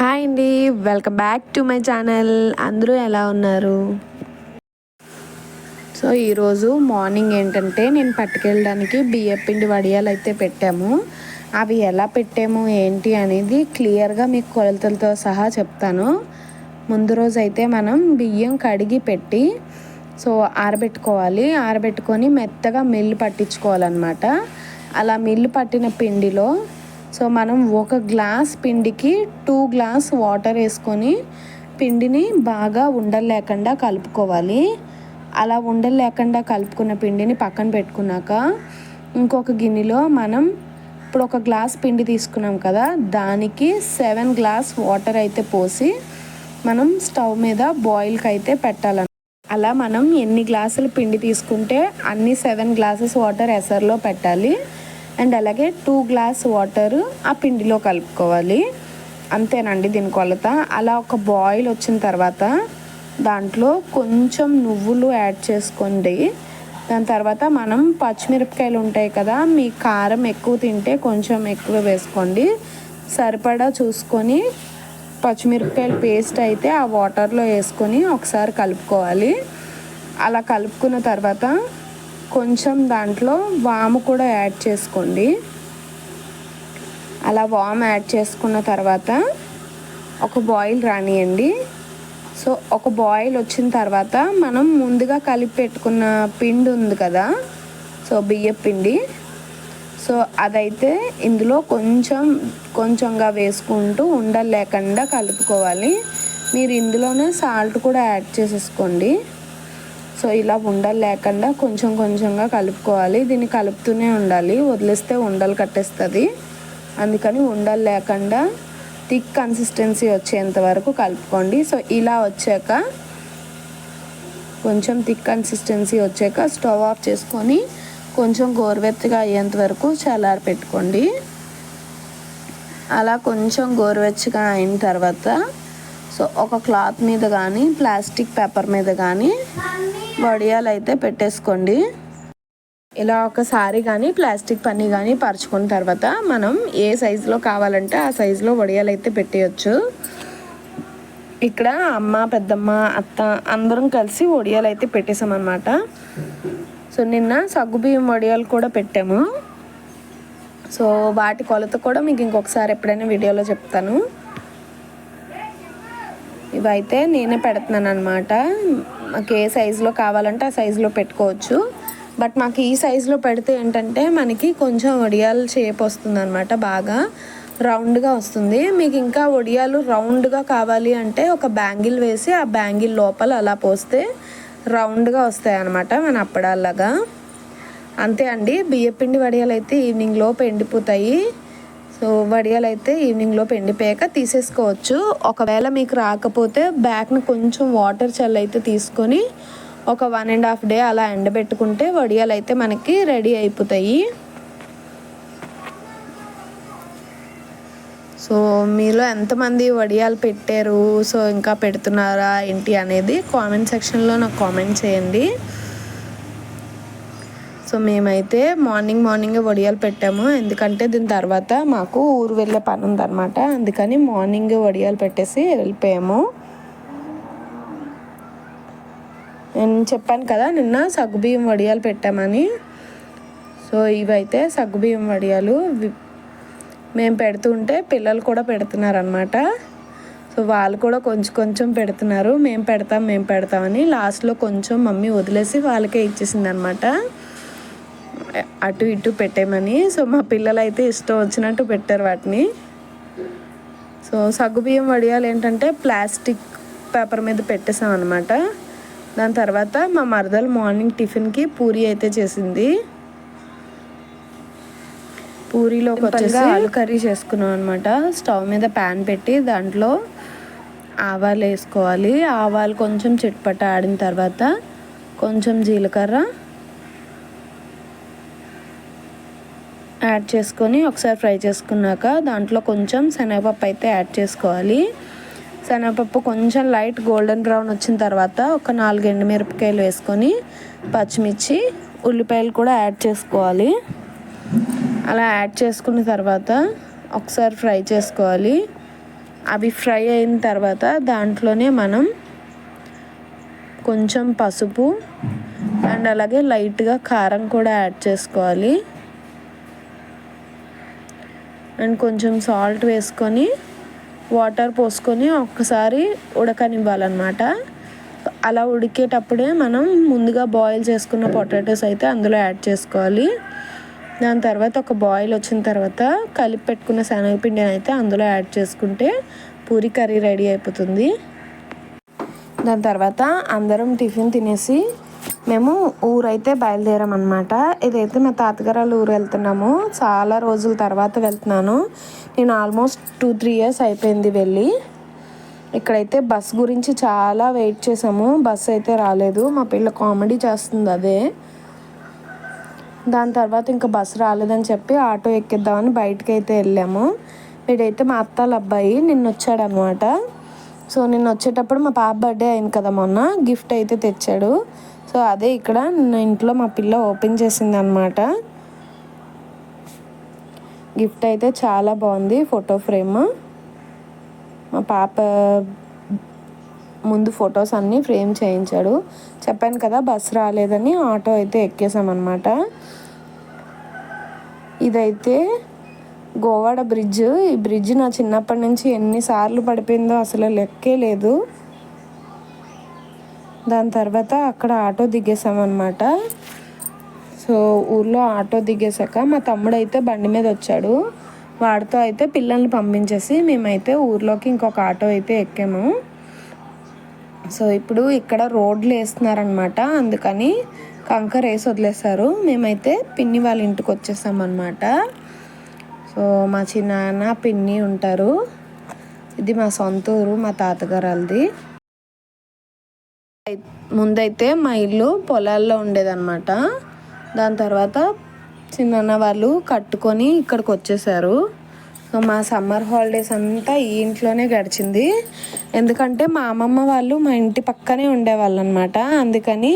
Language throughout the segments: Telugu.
హాయ్ అండి, welcome back to my channel. అందరూ ఎలా ఉన్నారు? సో ఈరోజు మార్నింగ్ ఏంటంటే నేను పట్టుకెళ్ళడానికి బియ్యపిండి వడియాలు అయితే పెట్టాము. అవి ఎలా పెట్టాము ఏంటి అనేది క్లియర్గా మీకు కొలతలతో సహా చెప్తాను. ముందు రోజు అయితే మనం బియ్యం కడిగి పెట్టి సో ఆరబెట్టుకోవాలి. ఆరబెట్టుకొని మెత్తగా మిల్లు పట్టించుకోవాలన్నమాట. అలా మిల్లు పట్టిన పిండిలో సో మనం ఒక గ్లాస్ పిండికి 2 గ్లాస్ వాటర్ వేసుకొని పిండిని బాగా ఉండలు లేకుండా కలుపుకోవాలి. అలా ఉండలు లేకుండా కలుపుకున్న పిండిని పక్కన పెట్టుకున్నాక ఇంకొక గిన్నెలో మనం ఇప్పుడు ఒక గ్లాస్ పిండి తీసుకున్నాం కదా, దానికి 7 గ్లాస్ వాటర్ అయితే పోసి మనం స్టవ్ మీద బాయిల్కి అయితే పెట్టాలి. అలా మనం ఎన్ని గ్లాసులు పిండి తీసుకుంటే అన్ని 7 గ్లాసెస్ వాటర్ ఎసర్లో పెట్టాలి. అండ్ అలాగే 2 గ్లాస్ వాటర్ ఆ పిండిలో కలుపుకోవాలి. అంతేనండి దీని కొలత. అలా ఒక బాయిల్ వచ్చిన తర్వాత దాంట్లో కొంచెం నువ్వులు యాడ్ చేసుకోండి. దాని తర్వాత మనం పచ్చిమిరపకాయలు ఉంటాయి కదా, మీ కారం ఎక్కువ తింటే కొంచెం ఎక్కువ వేసుకోండి. సరిపడా చూసుకొని పచ్చిమిరపకాయల పేస్ట్ అయితే ఆ వాటర్లో వేసుకొని ఒకసారి కలుపుకోవాలి. అలా కలుపుకున్న తర్వాత కొంచెం దాంట్లో వాము కూడా యాడ్ చేసుకోండి. అలా వాము యాడ్ చేసుకున్న తర్వాత ఒక బాయిల్ రానియండి. సో ఒక బాయిల్ వచ్చిన తర్వాత మనం ముందుగా కలిపి పెట్టుకున్న పిండి ఉంది కదా, సో బియ్యం పిండి, సో అదైతే ఇందులో కొంచెంగా వేసుకుంటూ ఉండలు లేకుండా కలుపుకోవాలి. మీరు ఇందులోనే సాల్ట్ కూడా యాడ్ చేసేసుకోండి. సో ఇలా ఉండలు లేకుండా కొంచెంగా కలుపుకోవాలి. దీన్ని కలుపుతూనే ఉండాలి, వదిలేస్తే ఉండలు కట్టేస్తుంది. అందుకని ఉండలు లేకుండా థిక్ కన్సిస్టెన్సీ వచ్చేంత వరకు కలుపుకోండి. సో ఇలా వచ్చాక కొంచెం థిక్ కన్సిస్టెన్సీ వచ్చాక స్టవ్ ఆఫ్ చేసుకొని కొంచెం గోరువెచ్చగా అయ్యేంత వరకు చల్లారి పెట్టుకోండి. అలా కొంచెం గోరువెచ్చగా అయిన తర్వాత సో ఒక క్లాత్ మీద కానీ ప్లాస్టిక్ పేపర్ మీద కానీ వడియాలు అయితే పెట్టేసుకోండి. ఇలా ఒకసారి కానీ ప్లాస్టిక్ పన్నీ కానీ పరుచుకున్న తర్వాత మనం ఏ సైజులో కావాలంటే ఆ సైజులో వడియాలు అయితే పెట్టేయచ్చు. ఇక్కడ అమ్మ, పెద్దమ్మ, అత్త అందరం కలిసి వడియాలు అయితే పెట్టేసామన్నమాట. సో నిన్న సగ్గుబియ్యం వడియాలు కూడా పెట్టాము. సో వాటి కొలత కూడా మీకు ఇంకొకసారి ఎప్పుడైనా వీడియోలో చెప్తాను. ఇవైతే నేనే పెడుతున్నాను అనమాట. మాకు ఏ సైజులో కావాలంటే ఆ సైజులో పెట్టుకోవచ్చు. బట్ మాకు ఈ సైజులో పెడితే ఏంటంటే మనకి కొంచెం వడియాలు షేప్ వస్తుంది అనమాట, బాగా రౌండ్గా వస్తుంది. మీకు ఇంకా వడియాలు రౌండ్గా కావాలి అంటే ఒక బ్యాంగిల్ వేసి ఆ బ్యాంగిల్ లోపల అలా పోస్తే రౌండ్గా వస్తాయి అన్నమాట మన అప్పడాల్లాగా. అంతే అండి, బియ్యపిండి వడియాలు అయితే ఈవినింగ్ లోపు ఎండిపోతాయి. సో వడియాలు అయితే ఈవినింగ్ లోపు ఎండిపోయాక తీసేసుకోవచ్చు. ఒకవేళ మీకు రాకపోతే బ్యాగ్ని కొంచెం వాటర్ చల్లైతే తీసుకొని ఒక 1.5 డే అలా ఎండబెట్టుకుంటే వడియాలు అయితే మనకి రెడీ అయిపోతాయి. సో మీలో ఎంతమంది వడియాలు పెట్టారు, సో ఇంకా పెడుతున్నారా ఏంటి అనేది కామెంట్ సెక్షన్లో నాకు కామెంట్ చేయండి. సో మేమైతే మార్నింగ్ వడియాలు పెట్టాము. ఎందుకంటే దీని తర్వాత మాకు ఊరు వెళ్ళే పని ఉందన్నమాట. అందుకని మార్నింగ్ వడియాలు పెట్టేసి వెళ్ళిపోయాము. నేను చెప్పాను కదా నిన్న సగ్గుబియ్యం వడియాలు పెట్టామని. సో ఇవైతే సగ్గుబియ్యం వడియాలు మేము పెడుతుంటే పిల్లలు కూడా పెడుతున్నారనమాట. సో వాళ్ళు కూడా కొంచెం పెడుతున్నారు. మేము పెడతామని లాస్ట్లో కొంచెం మమ్మీ వదిలేసి వాళ్ళకే ఇచ్చేసింది అనమాట, అటు ఇటు పెట్టేమని. సో మా పిల్లలు అయితే ఇష్టం వచ్చినట్టు పెట్టారు వాటిని. సో సగ్గుబియ్యం వడియాలు ఏంటంటే ప్లాస్టిక్ పేపర్ మీద పెట్టేసాం అనమాట. దాని తర్వాత మా మరదలు మార్నింగ్ టిఫిన్కి పూరి అయితే చేసింది. పూరీలోకి వచ్చేసి ఆలు కర్రీ చేసుకున్నాం అనమాట. స్టవ్ మీద ప్యాన్ పెట్టి దాంట్లో ఆవాలు వేసుకోవాలి. ఆవాలు కొంచెం చిట్పట ఆడిన తర్వాత కొంచెం జీలకర్ర యాడ్ చేసుకొని ఒకసారి ఫ్రై చేసుకున్నాక దాంట్లో కొంచెం శనగపప్పు అయితే యాడ్ చేసుకోవాలి. శనగపప్పు కొంచెం లైట్ గోల్డెన్ బ్రౌన్ వచ్చిన తర్వాత ఒక 4 ఎండుమిరపకాయలు వేసుకొని పచ్చిమిర్చి, ఉల్లిపాయలు కూడా యాడ్ చేసుకోవాలి. అలా యాడ్ చేసుకున్న తర్వాత ఒకసారి ఫ్రై చేసుకోవాలి. అవి ఫ్రై అయిన తర్వాత దాంట్లోనే మనం కొంచెం పసుపు అండ్ అలాగే లైట్గా కారం కూడా యాడ్ చేసుకోవాలి. అండ్ కొంచెం సాల్ట్ వేసుకొని వాటర్ పోసుకొని ఒక్కసారి ఉడకనివ్వాలన్నమాట. అలా ఉడికేటప్పుడే మనం ముందుగా బాయిల్ చేసుకున్న పొటాటోస్ అయితే అందులో యాడ్ చేసుకోవాలి. దాని తర్వాత ఒక బాయిల్ వచ్చిన తర్వాత కలిపి పెట్టుకున్న శనగపిండిని అయితే అందులో యాడ్ చేసుకుంటే పూరి కర్రీ రెడీ అయిపోతుంది. దాని తర్వాత అందరం టిఫిన్ తినేసి మేము ఊరైతే బయలుదేరామన్నమాట. ఇదైతే మా తాతగారు వాళ్ళ ఊరు వెళ్తున్నాము. చాలా రోజుల తర్వాత వెళ్తున్నాను. నేను ఆల్మోస్ట్ 2-3 ఇయర్స్ అయిపోయింది వెళ్ళి. ఇక్కడైతే బస్ గురించి చాలా వెయిట్ చేసాము. బస్ అయితే రాలేదు. మా పిల్ల కామెడీ చేస్తుంది అదే. దాని తర్వాత ఇంకా బస్సు రాలేదని చెప్పి ఆటో ఎక్కిద్దామని బయటకు అయితే వెళ్ళాము. వీడైతే మా అత్తాల అబ్బాయి నిన్న వచ్చాడనమాట. సో నిన్న వచ్చేటప్పుడు మా పాప బర్త్డే అయింది కదా మొన్న, గిఫ్ట్ అయితే తెచ్చాడు. సో అదే ఇక్కడ నిన్న ఇంట్లో మా పిల్ల ఓపెన్ చేసింది అనమాట. గిఫ్ట్ అయితే చాలా బాగుంది. Photo frame. మా పాప ముందు ఫొటోస్ అన్నీ ఫ్రేమ్ చేయించాడు. చెప్పాను కదా బస్ రాలేదని ఆటో అయితే ఎక్కేసామన్నమాట. ఇదైతే గోవాడ బ్రిడ్జ్. ఈ బ్రిడ్జ్ నా చిన్నప్పటి నుంచి ఎన్నిసార్లు పడిపోయిందో అసలు లెక్కే లేదు. దాని తర్వాత అక్కడ ఆటో దిగేసామన్నమాట. సో ఊర్లో ఆటో దిగేసాక మా తమ్ముడు అయితే బండి మీద వచ్చాడు. వాడితో అయితే పిల్లల్ని పంపించేసి మేమైతే ఊర్లోకి ఇంకొక ఆటో అయితే ఎక్కాము. సో ఇప్పుడు ఇక్కడ రోడ్లు వేస్తున్నారనమాట, అందుకని కంకర వేసి వదిలేస్తారు. మేమైతే పిన్ని వాళ్ళ ఇంటికి వచ్చేసామన్నమాట. సో మా చిన్నాన్న పిన్ని ఉంటారు. ఇది మా సొంత ఊరు, మా తాతగారు వాళ్ళది. ముందైతే మా ఇల్లు పొలాల్లో ఉండేదన్నమాట. దాని తర్వాత చిన్నాన్న వాళ్ళు కట్టుకొని ఇక్కడికి వచ్చేసారు. సో మా సమ్మర్ హాలిడేస్ అంతా ఈ ఇంట్లోనే గడిచింది. ఎందుకంటే మా అమ్మమ్మ వాళ్ళు మా ఇంటి పక్కనే ఉండేవాళ్ళు అనమాట. అందుకని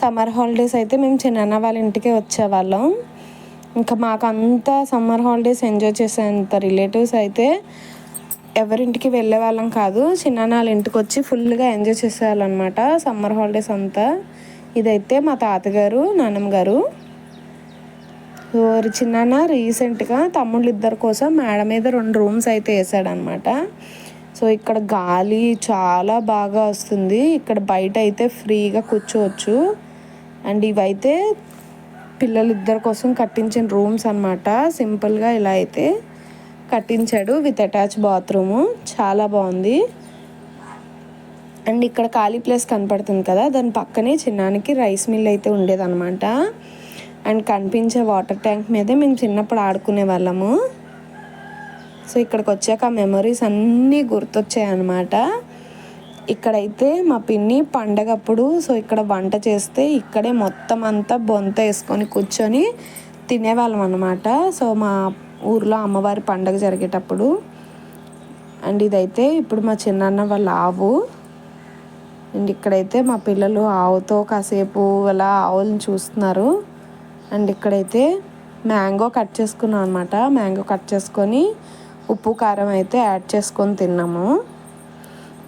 సమ్మర్ హాలిడేస్ అయితే మేము చిన్నాన్న వాళ్ళ ఇంటికే వచ్చేవాళ్ళం. ఇంకా మాకు అంతా సమ్మర్ హాలిడేస్ ఎంజాయ్ చేసేంత రిలేటివ్స్ అయితే ఎవరింటికి వెళ్ళే వాళ్ళం కాదు. చిన్నాన్న వాళ్ళ ఇంటికి వచ్చి ఫుల్గా ఎంజాయ్ చేసేవాళ్ళం అనమాట సమ్మర్ హాలిడేస్ అంతా. ఇదైతే మా తాతగారు, నాన్నమ్మ గారు. చిన్నాన్న రీసెంట్గా తమ్ముళ్ళు ఇద్దరి కోసం మేడ మీద 2 రూమ్స్ అయితే వేసాడనమాట. సో ఇక్కడ గాలి చాలా బాగా వస్తుంది. ఇక్కడ బయట అయితే ఫ్రీగా కూర్చోవచ్చు. అండ్ ఇవైతే పిల్లలిద్దరి కోసం కట్టించిన రూమ్స్ అనమాట. సింపుల్గా ఇలా అయితే కట్టించాడు విత్ అటాచ్ బాత్రూము. చాలా బాగుంది. అండ్ ఇక్కడ ఖాళీ ప్లేస్ కనపడుతుంది కదా, దాని పక్కనే చిన్నానికి రైస్ మిల్ అయితే ఉండేదన్నమాట. అండ్ కనిపించే వాటర్ ట్యాంక్ మీదే మేము చిన్నప్పుడు ఆడుకునే వాళ్ళము. సో ఇక్కడికి వచ్చాక ఆ మెమరీస్ అన్నీ గుర్తొచ్చాయి అన్నమాట. ఇక్కడైతే మా పిన్ని పండగప్పుడు సో ఇక్కడ వంట చేస్తే ఇక్కడే మొత్తం అంతా బొంత వేసుకొని కూర్చొని తినేవాళ్ళం అన్నమాట. సో మా ఊర్లో అమ్మవారి పండగ జరిగేటప్పుడు. అండ్ ఇదైతే ఇప్పుడు మా చిన్నాన్న వాళ్ళ ఆవు. అండ్ ఇక్కడైతే మా పిల్లలు ఆవుతో కాసేపు అలా ఆవులను చూస్తున్నారు. అండ్ ఇక్కడైతే మ్యాంగో కట్ చేసుకున్నాం అనమాట. మ్యాంగో కట్ చేసుకొని ఉప్పు కారం అయితే యాడ్ చేసుకొని తిన్నాము.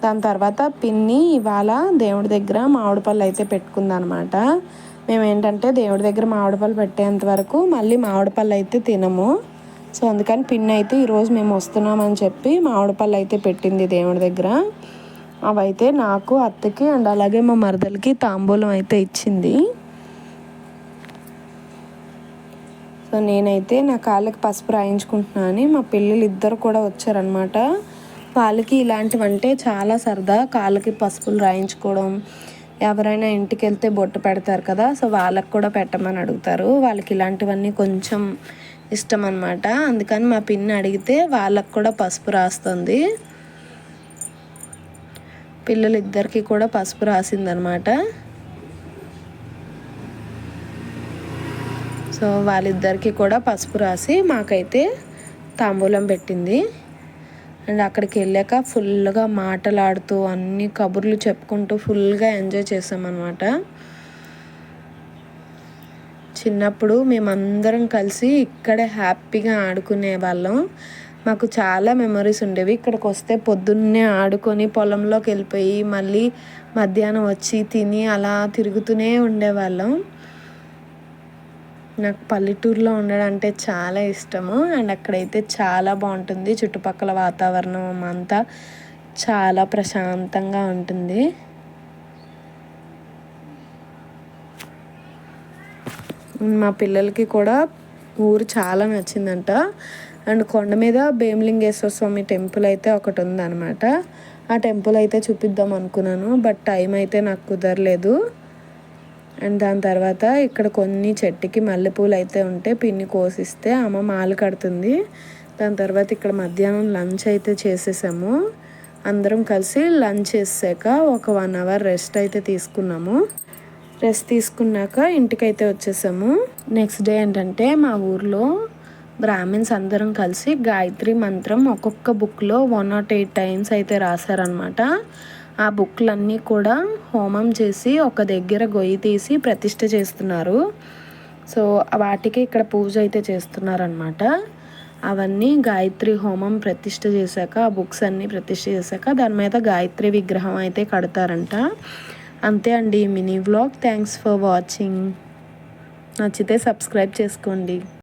దాని తర్వాత పిన్ని ఇవాళ దేవుడి దగ్గర మామిడి పళ్ళు అయితే పెట్టుకుందనమాట. మేము ఏంటంటే దేవుడి దగ్గర మామిడి పళ్ళు పెట్టేంత వరకు మళ్ళీ మామిడి పళ్ళు అయితే తినము. సో అందుకని పిన్ని అయితే ఈరోజు మేము వస్తున్నామని చెప్పి మామిడి పళ్ళు అయితే పెట్టింది దేవుడి దగ్గర. అవైతే నాకు, అత్తకి అండ్ అలాగే మా మరదలకి తాంబూలం అయితే ఇచ్చింది. సో నేనైతే నా కాళ్ళకి పసుపు రాయించుకుంటున్నాను. మా పిల్లలు ఇద్దరు కూడా వచ్చారనమాట. వాళ్ళకి ఇలాంటివంటే చాలా సరదా. కాళ్ళకి పసుపులు రాయించుకోవడం, ఎవరైనా ఇంటికి వెళ్తే బొట్టు పెడతారు కదా, సో వాళ్ళకి కూడా పెట్టమని అడుగుతారు. వాళ్ళకి ఇలాంటివన్నీ కొంచెం ఇష్టం అనమాట. అందుకని మా పిన్ని అడిగితే వాళ్ళకి కూడా పసుపు రాస్తుంది. పిల్లలిద్దరికీ కూడా పసుపు రాసిందనమాట. సో వాళ్ళిద్దరికీ కూడా పసుపు రాసి మాకైతే తాంబూలం పెట్టింది. అండ్ అక్కడికి వెళ్ళాక ఫుల్గా మాటలాడుతూ అన్ని కబుర్లు చెప్పుకుంటూ ఫుల్గా ఎంజాయ్ చేసామన్నమాట. చిన్నప్పుడు మేమందరం కలిసి ఇక్కడే హ్యాపీగా ఆడుకునే వాళ్ళం. మాకు చాలా మెమరీస్ ఉండేవి. ఇక్కడికి వస్తే పొద్దున్నే ఆడుకొని పొలంలోకి వెళ్ళిపోయి మళ్ళీ మధ్యాహ్నం వచ్చి తిని అలా తిరుగుతూనే ఉండేవాళ్ళం. నాకు పల్లెటూరులో ఉండడం అంటే చాలా ఇష్టము. అండ్ అక్కడైతే చాలా బాగుంటుంది. చుట్టుపక్కల వాతావరణం అంతా చాలా ప్రశాంతంగా ఉంటుంది. మా పిల్లలకి కూడా ఊరు చాలా నచ్చిందంట. అండ్ కొండ మీద భీమలింగేశ్వర స్వామి టెంపుల్ అయితే ఒకటి ఉందన్నమాట. ఆ టెంపుల్ అయితే చూపిద్దాం అనుకున్నాను, బట్ టైం అయితే నాకు కుదరలేదు. అండ్ దాని తర్వాత ఇక్కడ కొన్ని చెట్టుకి మల్లెపూలు అయితే ఉంటే పిన్ని కోసిస్తే అమ్మ మాల కడుతుంది. దాని తర్వాత ఇక్కడ మధ్యాహ్నం లంచ్ అయితే చేసేసాము. అందరం కలిసి లంచ్ చేసాక ఒక 1 అవర్ రెస్ట్ అయితే తీసుకున్నాము. రెస్ట్ తీసుకున్నాక ఇంటికైతే వచ్చేసాము. నెక్స్ట్ డే ఏంటంటే మా ఊర్లో బ్రాహ్మిన్స్ అందరం కలిసి గాయత్రి మంత్రం ఒక్కొక్క బుక్లో 108 టైమ్స్ అయితే రాశారనమాట. ఆ బుక్లన్నీ కూడా హోమం చేసి ఒక దగ్గర గొయ్యి తీసి ప్రతిష్ఠ చేస్తున్నారు. సో వాటికి ఇక్కడ పూజ అయితే చేస్తున్నారనమాట. అవన్నీ గాయత్రి హోమం ప్రతిష్ఠ చేశాక ఆ బుక్స్ అన్నీ ప్రతిష్ఠ చేశాక దాని మీద గాయత్రి విగ్రహం అయితే కడతారంట. అంతే అండి ఈ mini vlog. Thanks for watching. నచ్చితే సబ్స్క్రైబ్ చేసుకోండి.